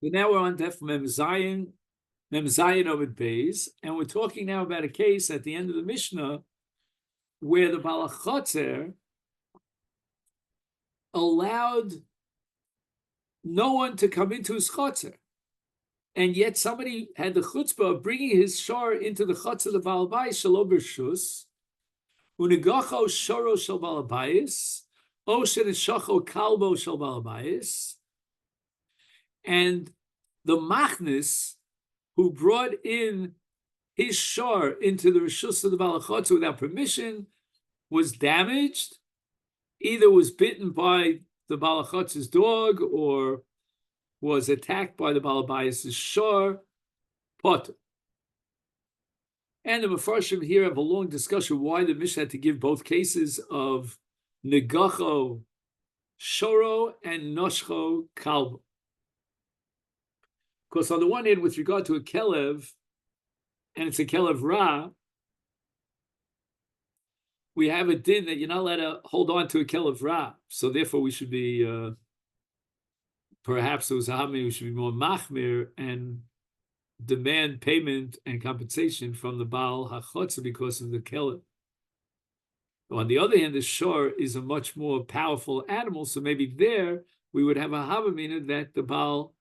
But now we're on Def Mem Zayin Ovid Beis, and we're talking now about a case at the end of the Mishnah where the Balachotzer allowed no one to come into his chotzer, and yet somebody had the chutzpah of bringing his shor into the chotzer of the Baal Bayis shelo b'rshus, unegacho shoro shel Baal Bayis, o shenishacho kalbo shel Baal Bayis, and the machnis who brought in his shor into the reshus of the Baal Chotzer without permission was damaged, either was bitten by the Baal Chotzer's dog or was attacked by the Baal Bayis' shor, potter. And the Mefarshim here have a long discussion why the Mishnah had to give both cases of negacho shoro and noshcho kalbo. Because on the one hand, with regard to a kelev, and it's a kelev ra, we have a din that you're not allowed to hold on to a kelev ra. So therefore, we should be, perhaps it was a hamir, we should be more machmir and demand payment and compensation from the Baal HaChotzer because of the kelev. On the other hand, the shor is a much more powerful animal, so maybe there we would have a havamina that the Baal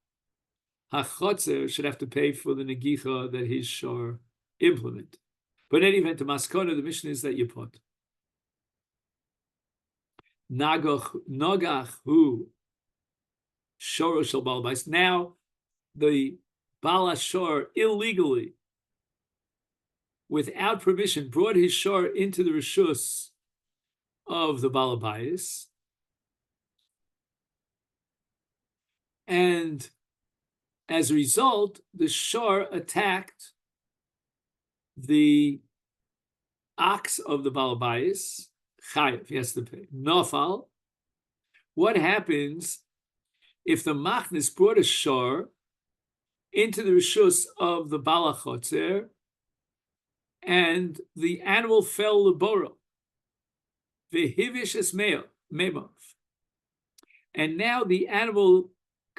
HaChotzer should have to pay for the negicha that his shor implement. But in any event, the maskana, the mission is that you put nagach hu shoro shel Baal Bayis. Now the Baal HaShor illegally, without permission, brought his shor into the reshus of the Baal Bayis, and as a result, the shor attacked the ox of the Baal Bayis. Chayav, he has to pay. Nofal. What happens if the machnis brought a shor into the reshus of the Baal HaChotzer and the animal fell leboro, v'hivish es memov, and now the animal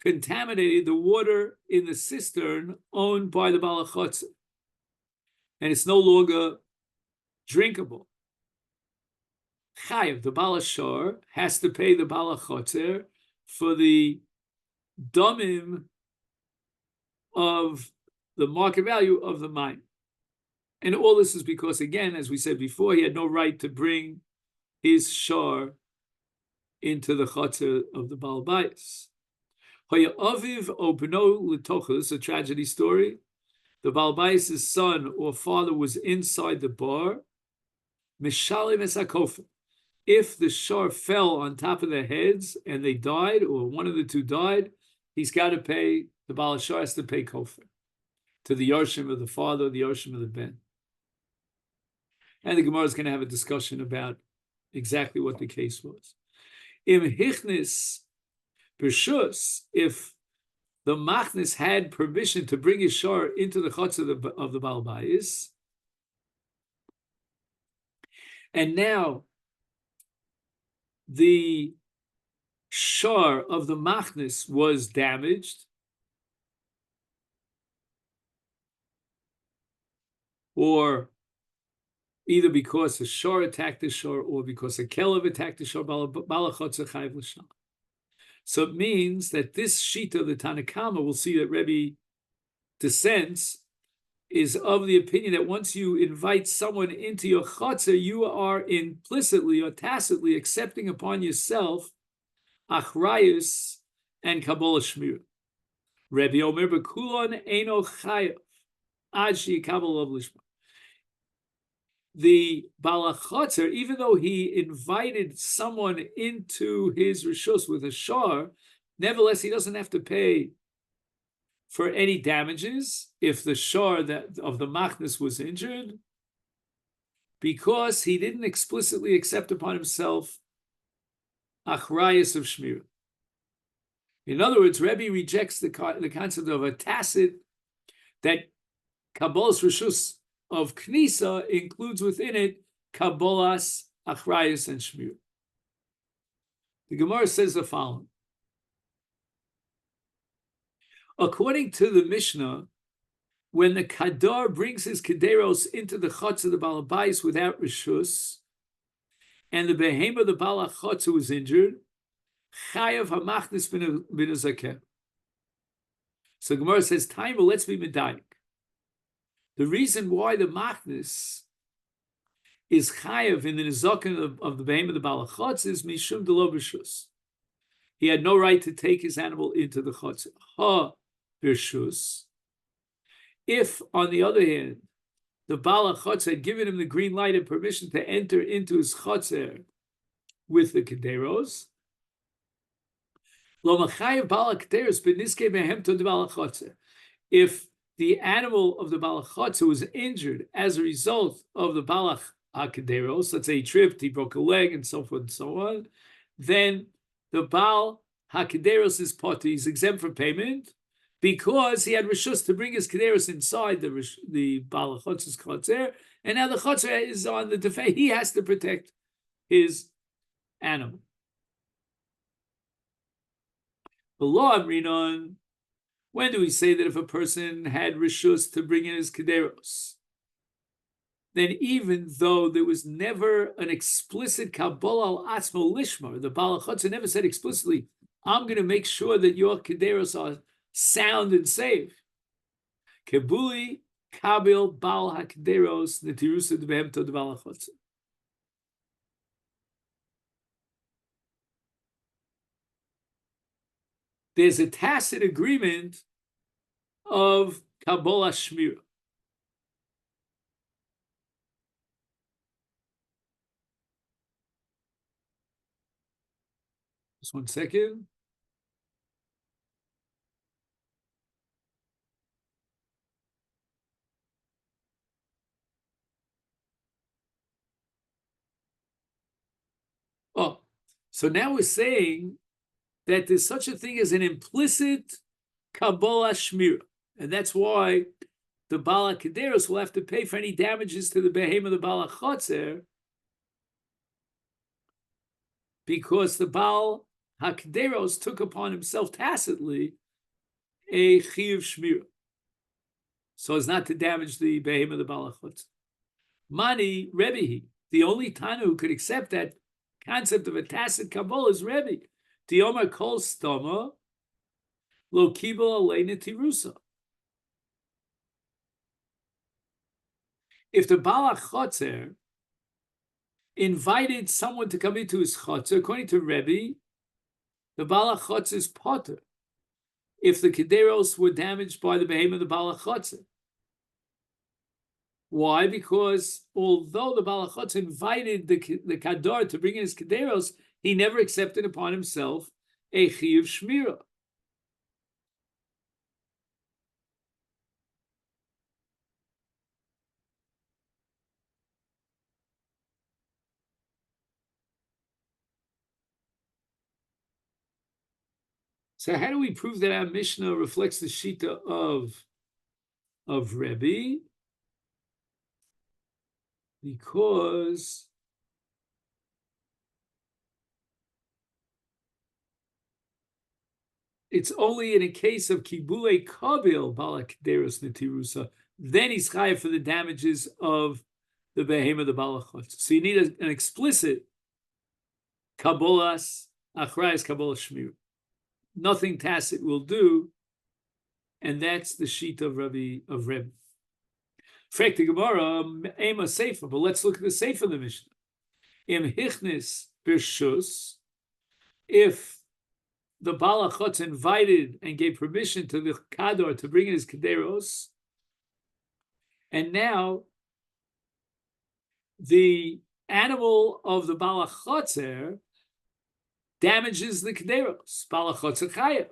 contaminated the water in the cistern owned by the Baal HaChotzer, and it's no longer drinkable. Chayav, the Baal HaShor, has to pay the Baal HaChotzer for the damim of the market value of the mine. And all this is because, again, as we said before, he had no right to bring his shor into the chotzer of the Baal Bayis. Aviv obno l'tocha, this is a tragedy story. The Baal Bayis' son or father was inside the bar. Mishalim es hakofen. If the shor fell on top of their heads and they died, or one of the two died, he's got to pay, the Baal HaShor has to pay kofar to the Yorshim of the father, the Yorshim of the ben. And the Gemara is going to have a discussion about exactly what the case was. Im hichnis b'rshus, if the machnis had permission to bring his shor into the chutz of the Baal Bayis, and now the shor of the machnis was damaged, or either because a shor attacked the shor or because a kelev attacked the shor, so it means that this shita, the Tanna Kamma, we'll see that Rebbe dissents, is of the opinion that once you invite someone into your chotzer, you are implicitly or tacitly accepting upon yourself achrayus and kabbalah shmir. Rebbe Omer b'kulon eino chayav ad she'yikabel lishma. The Baal HaChotzer, even though he invited someone into his reshus with a shor, nevertheless he doesn't have to pay for any damages if the shor that of the machnis was injured, because he didn't explicitly accept upon himself achrayus of shmir. In other words, Rebbe rejects the concept of a tacit that Kabbalah's reshus of knisa includes within it kabbalas, achrayus, and shmir. The Gemara says the following: According to the Mishnah, when the kadar brings his kederos into the chutz of the balabais without rishus, and the behema, the balachotz, was injured, chayav hamachnis bin zakeh. So Gemara says, "Time, let's be medayik." The reason why the machnis is chayav in the nizaken of the behema, the balachotz, is mishum delo rishus. He had no right to take his animal into the chutz. Ha rishus. If, on the other hand, the Baal HaChotzer had given him the green light and permission to enter into his chotzer with the kederos, lo machayev Baal HaKederos b'niskei mehem to the Baal HaChotzer. If the animal of the Baal HaChotzer was injured as a result of the Baal HaKederos, let's say he tripped, he broke a leg, and so forth and so on, then the Baal HaKederos is potter, he's exempt from payment, because he had rishus to bring his kederos inside the Baal HaChotzer's chotzer, and now the chotzer is on the defense. He has to protect his animal. The law of Rinon, when do we say that if a person had rishus to bring in his kederos, then even though there was never an explicit kabbalah al atzmo lishmar, the Baal HaChotzer never said explicitly, I'm going to make sure that your kederos are sound and safe. Kebuli kabil Baal HaKederos netirusa debehemto de Baal HaChotzer. There's a tacit agreement of Kabbalah Shmira. Just 1 second. Oh, so now we're saying that there's such a thing as an implicit Kabbalah Shmira. And that's why the Baal HaKederos will have to pay for any damages to the behem of the Baal HaChotzer, because the Baal HaKederos took upon himself tacitly a Chiyuv Shmira, so as not to damage the behem of the Baal HaChotzer. Mani Rebbe, the only Tana who could accept that concept of a tacit Kabbalah is Rebbe. Dioma kol stoma lo kibel aleina tirusa. If the Baal HaChotzer invited someone to come into his chotzer, according to Rebbe, the Baal HaChotzer is potter if the kederos were damaged by the behem of the Baal HaChotzer. Why? Because although the Baal HaChotzer invited the kadar to bring in his kederos, he never accepted upon himself a chiyuv shmira. So how do we prove that our Mishnah reflects the shita of Rebbe? Because it's only in a case of kibule kabil balak deros netirusa, then he's chayav for the damages of the behem of the balachot. So you need an explicit kabolas achrayas kabolas shmir. Nothing tacit will do, and that's the sheet of Rebbe. Frek the Gemara, ema sefer, but let's look at the sefer of the Mishnah. Im hichnis birshus, if the Baal HaChotzer invited and gave permission to the Kador to bring in his Kederos, and now the animal of the Baal HaChotzer damages the Kederos. Baal HaChotzer chayav.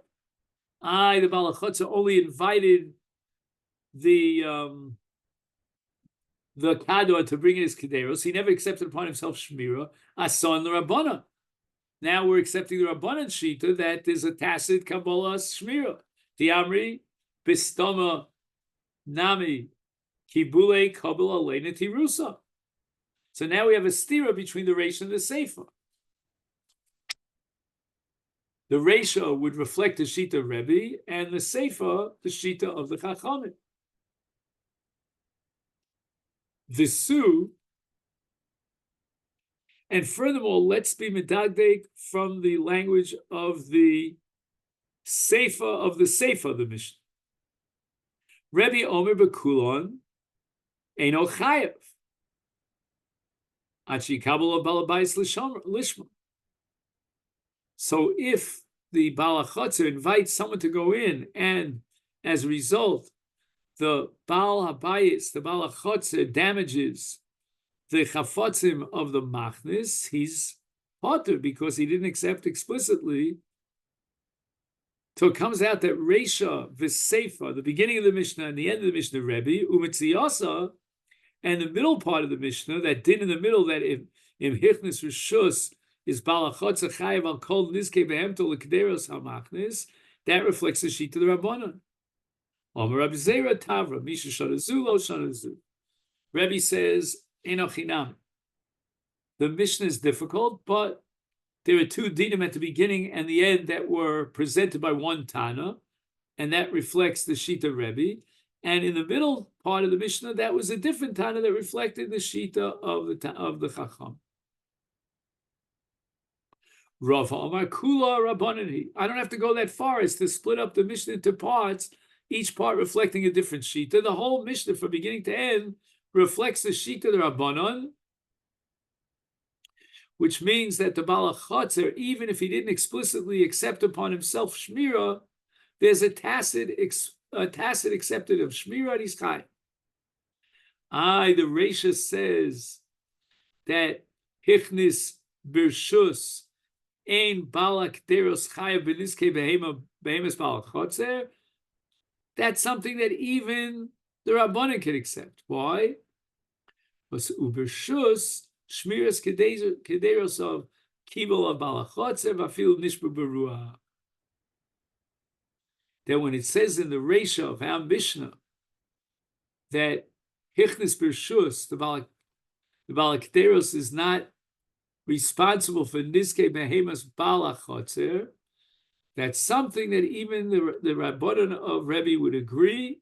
The Baal HaChotzer only invited the Kador to bring in his Kederos. He never accepted upon himself Shmira. Asan l'Rabbana. Now we're accepting the Rabbanan Shita that there's a tacit Kabbalah Shmira. Tiamri, Bistoma, Nami, Kibule, Kabbalah, Lena, Tirusa. So now we have a stira between the Reish and the Sefer. The Reisha would reflect the Shita of Rebbe, and the Seifa, the Shita of the Chachamim. The Su, and furthermore, let's be medagdek from the language of the Seifa of the Mishnah. Rebbe Omer Bekulon, Eino Chayev. Achi Kabbalah Balabais Lishma. So if the Balachotzer invites someone to go in, and as a result, the Baal Habayis, the Balachotzer, damages the Chafotzim of the Machnis, he's potter because he didn't accept explicitly. So it comes out that Reisha, V'Seifa, the beginning of the Mishnah and the end of the Mishnah, Rebbe, Umetziyasa, and the middle part of the Mishnah, that din in the middle, that in Hichnis Rishus is Balachotzer Chayev al Kol Nizke Behemto L'Kderos HaMachnis, that reflects the sheet of the Rabbanon. Omer Rabbi Zera Tavra, Misha Shanazu, Lo Shanazu. Rebbe says, Enochinam. The Mishnah is difficult, but there are two dinim at the beginning and the end that were presented by one Tana, and that reflects the Shita Rebbe. And in the middle part of the Mishnah, that was a different Tana that reflected the Shita of the Chacham. Rav Omar Kula Rabbanani. I don't have to go that far as to split up the Mishnah into parts, each part reflecting a different Shita. The whole Mishnah from beginning to end reflects the Shita of the Rabbanon, which means that the Balachotzer, even if he didn't explicitly accept upon himself Shmira, there's a tacit accepted of Shmira and he's Chai. The Reisha says that Hichnis Birshus Ein Balak Deros Chayav Beniske Behemes Balachotzer. That's something that even the Rabbanan can accept. Why? Because Ubershus Shmiras Kederos of Kibel of Balachotzer Vafil Nishbu Beruah. That when it says in the Reisha of our Mishnah that Hichnis Bershus, the Balakderos, is not responsible for Nizke Behemas Balachotzer, that's something that even the Rabbanan of Rebbe would agree.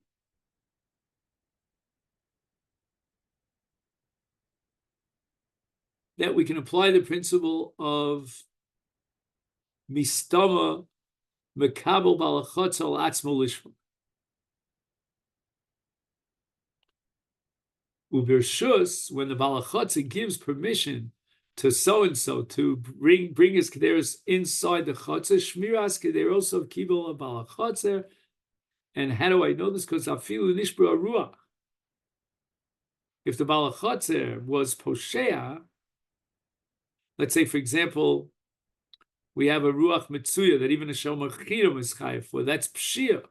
That we can apply the principle of Mistama Mekabel Balachotzer al Atzmo Lishma. Ubershus, when the Balachotzer gives permission to so-and-so to bring his kederos inside the chotzer, Shmiras kederos of Kibel Balachotzer. And how do I know this? Because Afilu Nishbra Ruach. If the Balachotzer was Poshea, let's say, for example, we have a Ruach Mitzuya that even a Shomer Chirim is Chayiv for, that's Pshia.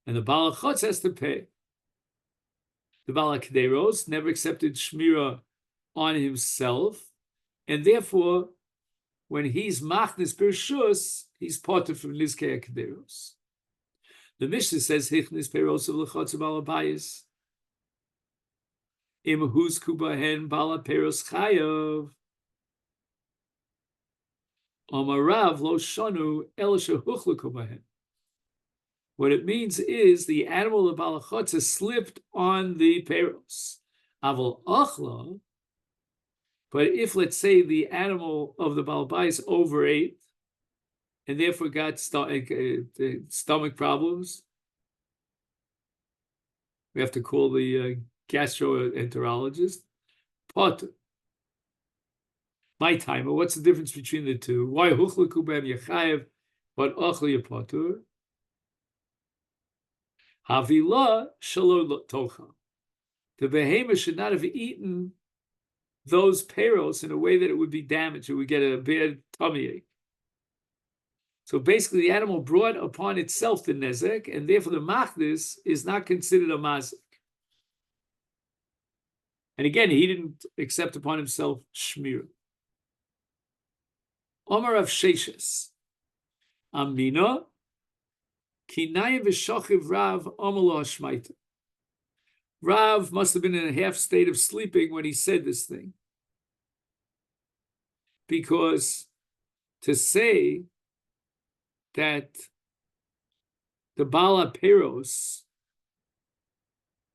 And the Balachotzer has to pay. The Balakderos never accepted Shmira on himself, and therefore, when he's Machnis Bershus, he's parted from Nizkei Akderos. The Mishnah says, Hichnis Peros of Lechotzer Balabayis. Im Hus Kubahen Bala Peros Chayav. Amarav Lo Shanu El Shehuchlu Kubahen. What it means is the animal of Balachotzer slipped on the peros. Aval Achla, but if, let's say, the animal of the Balabais overate and therefore got stomach problems, we have to call the gastroenterologist. Potter. My timer, what's the difference between the two? Why Huchla Kubem Yechayev, but Achli Potter? Havila Shalom Tocha. The behemoth should not have eaten those peros in a way that it would be damaged. It would get a bad tummy ache. So basically, the animal brought upon itself the nezek, and therefore the machnis is not considered a mazik. And again, he didn't accept upon himself shmir. Omar of Sheshes. Amina. Kinayim v'shachiv Rav Omalo Hashmaita. Rav must have been in a half state of sleeping when he said this thing. Because to say that the Bala Peros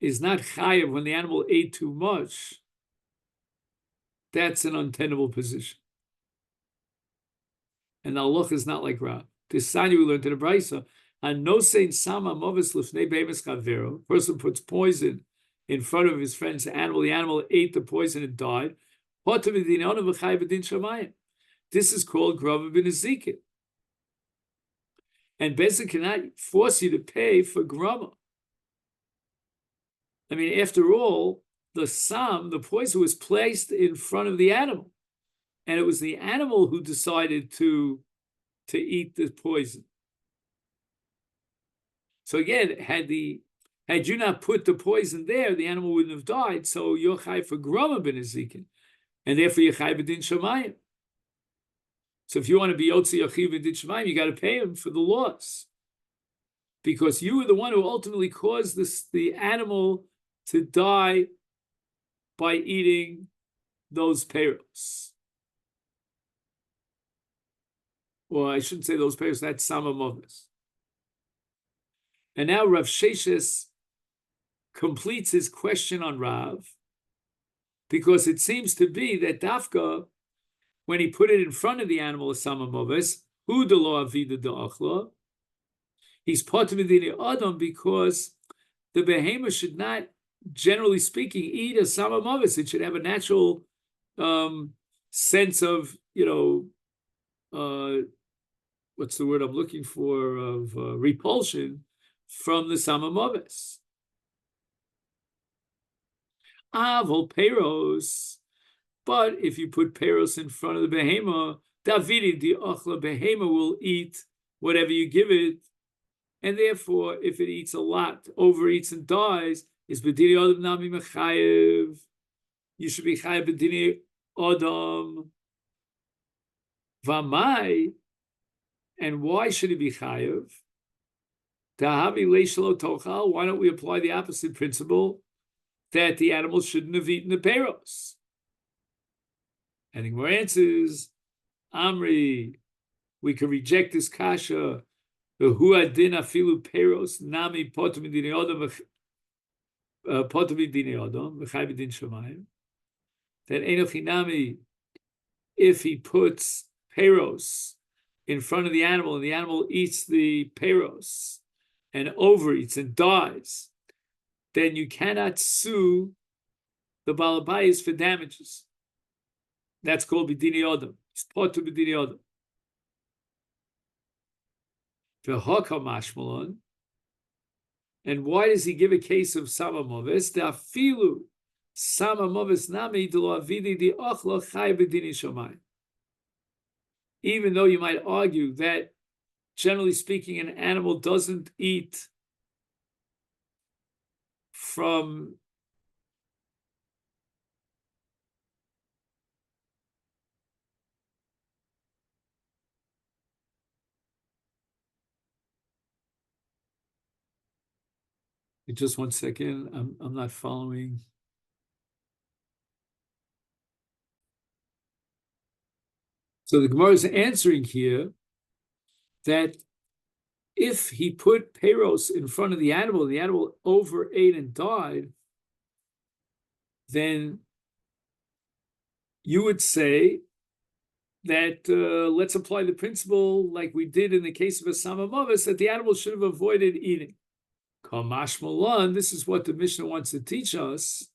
is not chayav when the animal ate too much, that's an untenable position. And the halacha is not like Rav. This Sani we learned in the Brisa. And no saying sama movis lifnei bemis chavero. Person puts poison in front of his friend's animal. The animal ate the poison and died. This is called grava b'nezikin. And Bezin cannot force you to pay for grama. I mean, after all, the poison was placed in front of the animal. And it was the animal who decided to eat the poison. So again, had you not put the poison there, the animal wouldn't have died. So you're chai for grama b'nezikin, and therefore you're chai b'din shamayim. So if you want to be yotzi yachiv b'din shamayim, you got to pay him for the loss, because you were the one who ultimately caused the animal to die by eating those peros. Well, I shouldn't say those peros. That's samamovis. And now Rav Sheshes completes his question on Rav, because it seems to be that Dafka, when he put it in front of the animal of Samamovis, hu de lo avida de achla, he's potter b'dinei adam, because the behemoth should not, generally speaking, eat a Samamovis. It should have a natural sense of, what's the word I'm looking for, of repulsion from the Samamovis. Avol peros, but if you put peros in front of the behemoth, Davidi the ochla behemoth will eat whatever you give it, and therefore, if it eats a lot, overeats and dies, is b'dini adam nami mechayev. You should be chayev b'dini adam. Vamai, and why should it be chayev? Why don't we apply the opposite principle, that the animal shouldn't have eaten the peros? And the Gemara answers, Amri, we can reject this kasha. The huadin afilu peros nami potem b'dinei adam v'chai b'din shamayim. That enochinami, if he puts peros in front of the animal and the animal eats the peros and overeats and dies, then you cannot sue the balabayas for damages. That's called b'dinei adam. It's poter b'dinei adam. V'hakam mashmalon. And why does he give a case of samamovis? Da'afilu samamovis nami d'lo avidi di ochla chai b'dinei shamayim. Even though you might argue that, generally speaking, an animal doesn't eat from just 1 second, I'm not following. So the Gemara is answering here that if he put peros in front of the animal overate and died, then you would say that let's apply the principle like we did in the case of a samamovis, that the animal should have avoided eating. Kamash Malan, this is what the Mishnah wants to teach us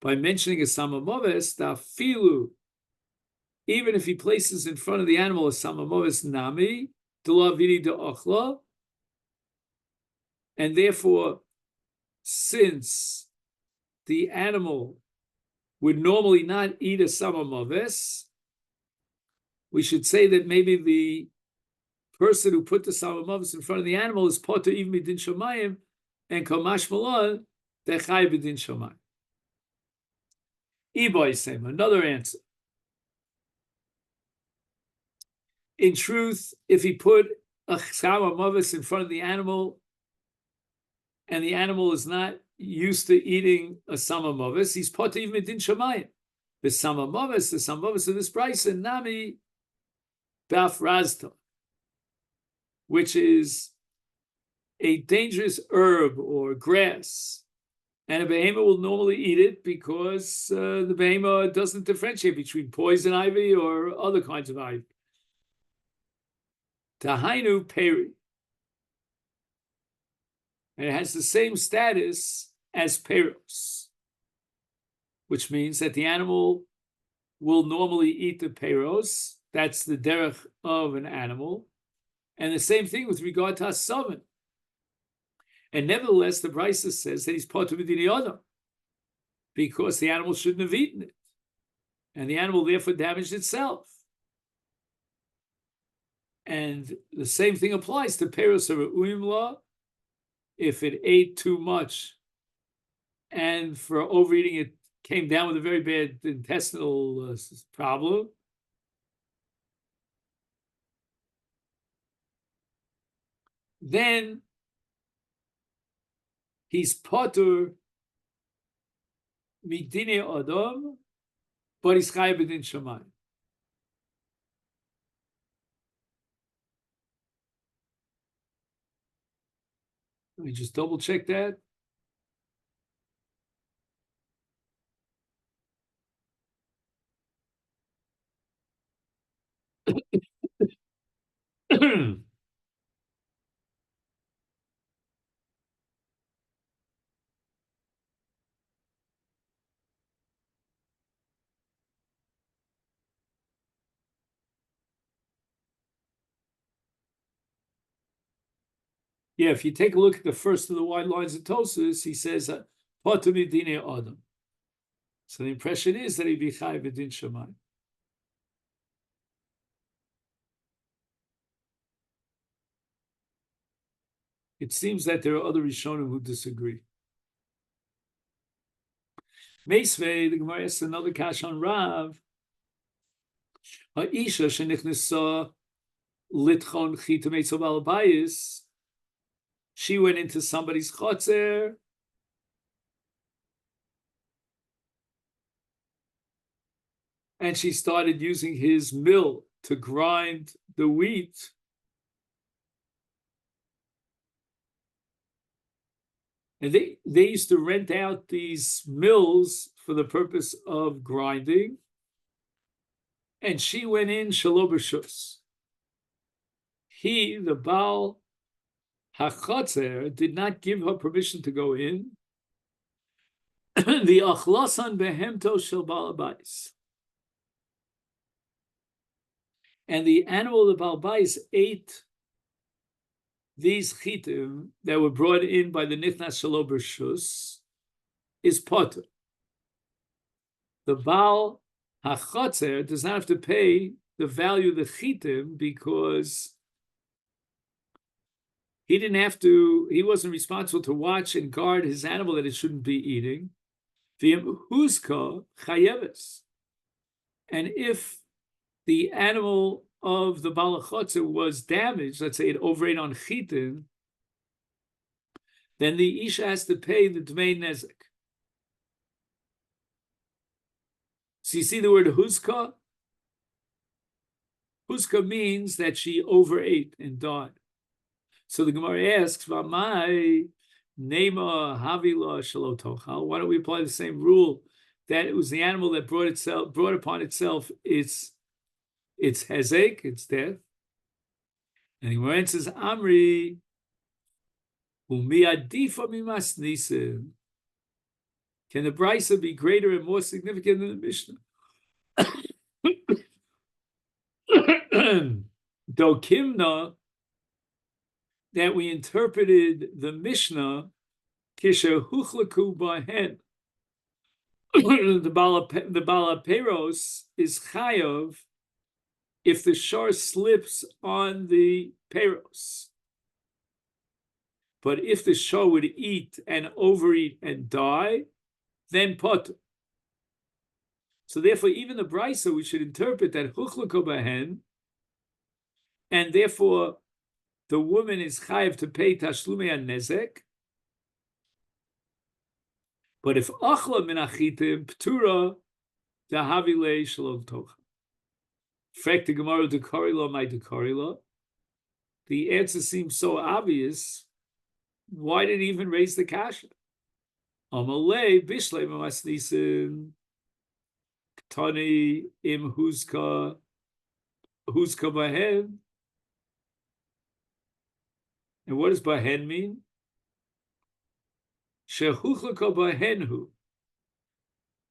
by mentioning a samamovis, dafilu, even if he places in front of the animal a samamovis nami, delavidi de ochla, and therefore, since the animal would normally not eat a samamovis, we should say that maybe the person who put the samamovis in front of the animal is poter even b'din shamayim, and kamash malon dechai b'din shamayim. Iboy same, another answer. In truth, if he put a samamovis in front of the animal, and the animal is not used to eating a samamovis, he's poter even b'din shamayim. The samamovis of this price and nami bafrazta, which is a dangerous herb or grass, and a behemoth will normally eat it because the behemoth doesn't differentiate between poison ivy or other kinds of ivy. Tahainu peri, and it has the same status as peros, which means that the animal will normally eat the peros. That's the derech of an animal. And the same thing with regard to hasavan. And nevertheless, the Brisa says that he's potter b'dinei adam because the animal shouldn't have eaten it. And the animal therefore damaged itself. And the same thing applies to peros or uimla. If it ate too much and for overeating it came down with a very bad intestinal problem, then he's potter midine adam, but he's chayav b'din shamayim. Let me just double check that. Yeah, if you take a look at the first of the wide lines of Tosus, he says, potter midine adam. So the impression is that he'd be chayav b'din shamayim. It seems that there are other Rishonim who disagree. Meisvei, the Gemara asks another kash on Rav. Ha'isha shenichnesa litchon chita meitzo bal bayis. She went into somebody's chotzer and she started using his mill to grind the wheat. And they used to rent out these mills for the purpose of grinding. And she went in shelo b'shus. He, the Baal HaChotzer, did not give her permission to go in. The achlasan behemto shel Baal Bayis. And the animal of the Baal Bayis ate these chitim that were brought in by the nichnas shelo b'shus is potter. The Baal HaChotzer does not have to pay the value of the chitim because he wasn't responsible to watch and guard his animal that it shouldn't be eating. And if the animal of the Baal HaChotzer was damaged, let's say it overate on chitin, then the Isha has to pay the Dmei Nezek. So you see the word huzka? Huzka means that she overate and died. So the Gemara asks, V'amai nema havila shelo tochal. Why don't we apply the same rule that it was the animal that brought upon itself its hezek, its death? And the Gemara says, Amri umi adifa mimas nisim. Can the Brisa be greater and more significant than the Mishnah? Dokimna, that we interpreted the Mishnah, kisha huchlaku bahen. The Bala Peros is chayav if the shor slips on the Peros. But if the shor would eat and overeat and die, then potter. So therefore, even the Brisa, we should interpret that huchlaku bahen, and therefore the woman is chayav to pay tashlumei nezek. But if achla min achitim ptura, dahavile shalom tocha. Frek the Gemara dekorila, my dekorila. The answer seems so obvious. Why did he even raise the kasha? Amalei bishlei mamasnisin Tani im huska bahen. And what does bahen mean? Shehuchlaka bahenhu.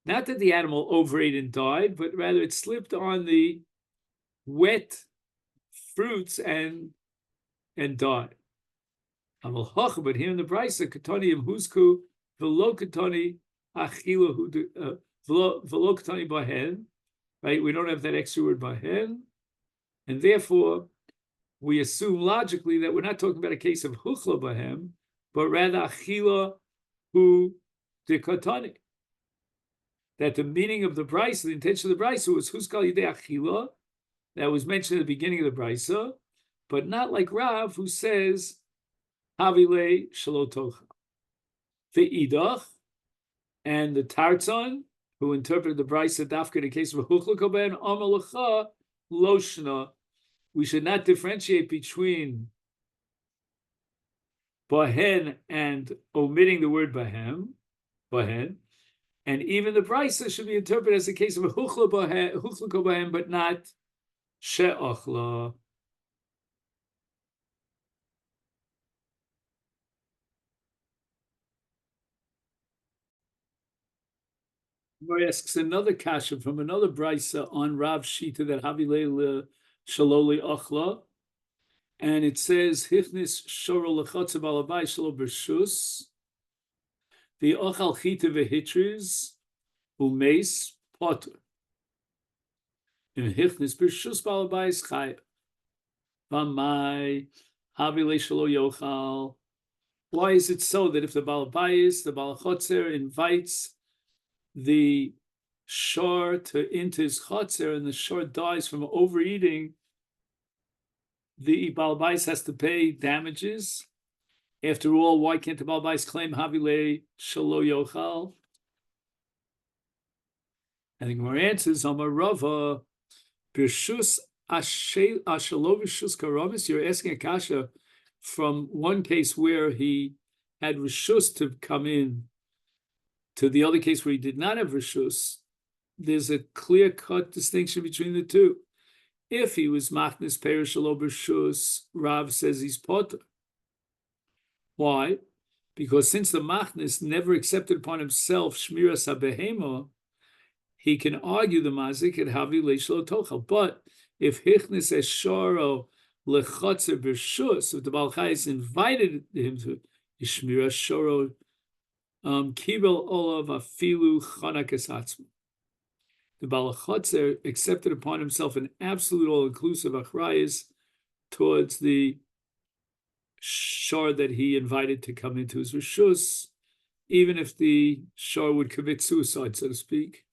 Not that the animal overate and died, but rather it slipped on the wet fruits and died. But here in the Brisa, katani im husku velo katani achilahu velo katani bahen. Right, we don't have that extra word bahen, and therefore we assume logically that we're not talking about a case of huchla bahem, but rather achila hu de katani. That the meaning of the brisa, the intention of the brisa was huskal yidei achila, that was mentioned at the beginning of the brisa, but not like Rav who says havile shalotocha. Ve'idach, and the Tarzan who interpreted the brisa dafka in the case of huchla koben amalacha loshna. We should not differentiate between bahen and omitting the word bahen, and even the brisa should be interpreted as a case of huchla bahen, but not she'achla. Gemara asks another kasha from another brisa on Rav Shita that Havilei Shaloli Achla, and it says Hichnis Shoro Lechotze Balabai Shalo Bershus the Ochal Chita Vehitris Umeis Potter in Hichnis Bershus Balabai is Chaya Vamai Havilei Shalo Yochal. Why is it so that if the Balabayis, the Balachotzer, invites the shor into his chotzer and the shor dies from overeating, the balbais has to pay damages? After all, why can't the balbais claim havile shalo yochal? And the Gemara answers, Amar Rava, Birshus ashalo v'shus karamis. You're asking a kasha from one case where he had rishus to come in to the other case where he did not have rishus. There's a clear-cut distinction between the two. If he was machnis perish shelo b'rishus, Rav says he's potter. Why? Because since the machnis never accepted upon himself shmiras habehema, he can argue the mazik at havi leishlo tochal. But if hichnis esharo lechotzer b'rishus, if the Baal Chayes invited him to shmiras shoro, kibel olav afilu chanakes atzma. The Balachotzer accepted upon himself an absolute all-inclusive achrayis towards the shor that he invited to come into his rishus, even if the shor would commit suicide, so to speak,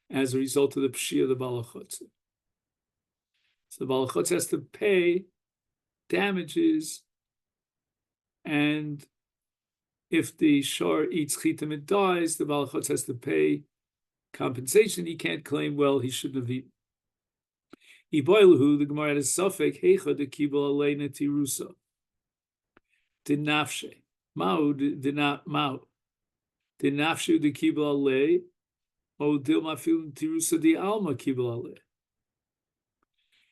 as a result of the pshia of the Balachotzer. So the Balachotzer has to pay damages, and if the shor eats chitim and dies, the Balachotzer has to pay compensation. He can't claim, well, he shouldn't have eaten. Iboiluhu, the Gemara had a suffix, heicha de kibel aleina tirusa. Dinafshe. Mao, dinafshe de kibel ale, o dilma fil tirusa di alma kibel ale.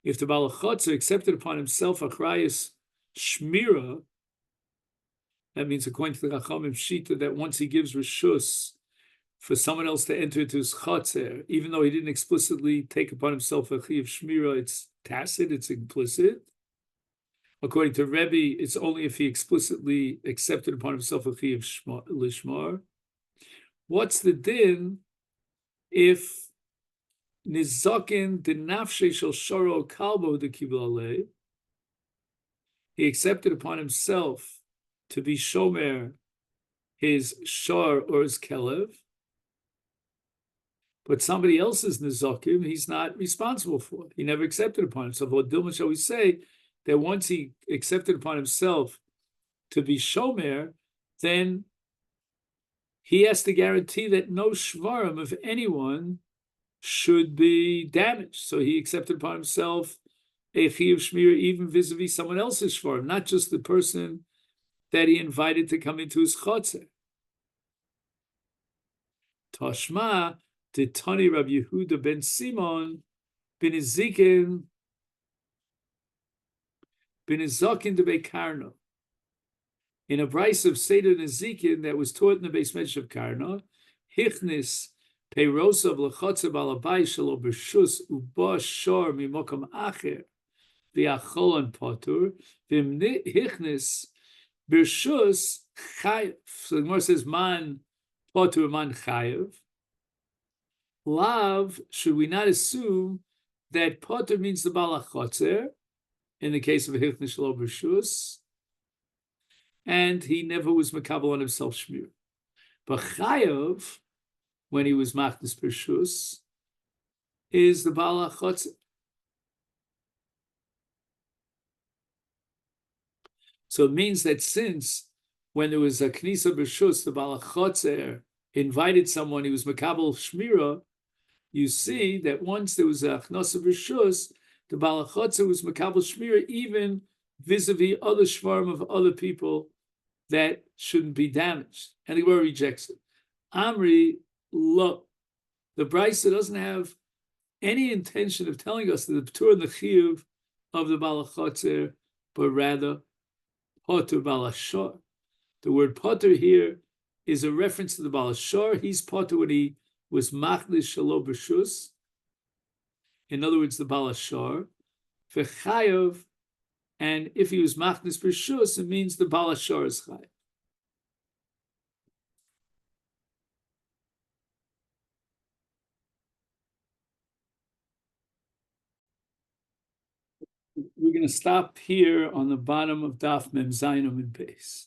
If the Balachotzer accepted upon himself achrayus shmira, that means according to the Chachamim Shita, that once he gives rishus for someone else to enter into his chotzer, even though he didn't explicitly take upon himself a chiyuv shmira, it's tacit, it's implicit. According to Rebbe, it's only if he explicitly accepted upon himself a chiyuv lishmar. What's the din if nizakin dinafshe shel shoro kalbo de kibla, he accepted upon himself to be shomer his shor or his kelev, but somebody else's nizakim he's not responsible for. He never accepted upon himself. What Dilma shall we say that once he accepted upon himself to be shomer, then he has to guarantee that no shvarim of anyone should be damaged. So he accepted upon himself a chiyuv shmira even vis-a-vis someone else's shvarim, not just the person that he invited to come into his chotzer. Tashma de Tani Rabbi Yehuda ben Simon bin Ezekin bin Ezakin de Bekarno. In a brayso of Seder Nezikin that was taught in the Beis Medrash of Karno, Hichnis Peirosav Lechotzer Balabai Shalo B'Shus Uba Shor Mimokom Acher V'Achol Potur V'Hichnis B'Shus Chayev. So the Gemara says Man Potur Man Chayev. Lav, should we not assume that Potur means the Balachotzer in the case of Hichnis Shalo B'Shus, and he never was makabel on himself shmir. But chayav, when he was machnis b'shus, is the bala chotzer. So it means that since when there was a knisa b'shus, the bala chotzer invited someone, he was makabel shmira. You see that once there was a knisa b'shus, the bala chotzer was makabel shmira even vis-a-vis other shvarim of other people that shouldn't be damaged. And the Gemara rejects it. Amri, look, the brayso doesn't have any intention of telling us that the ptur and the chiyuv of the balachotzer, but rather potur balashor. The word potur here is a reference to the balashor. He's potur when he was machlis shalo b'shus. In other words, the balashor. V'chayav, and if he was machnis b'shus, it means the balashor is chayav. We're going to stop here on the bottom of Daf Mem Zayin Amud Beis.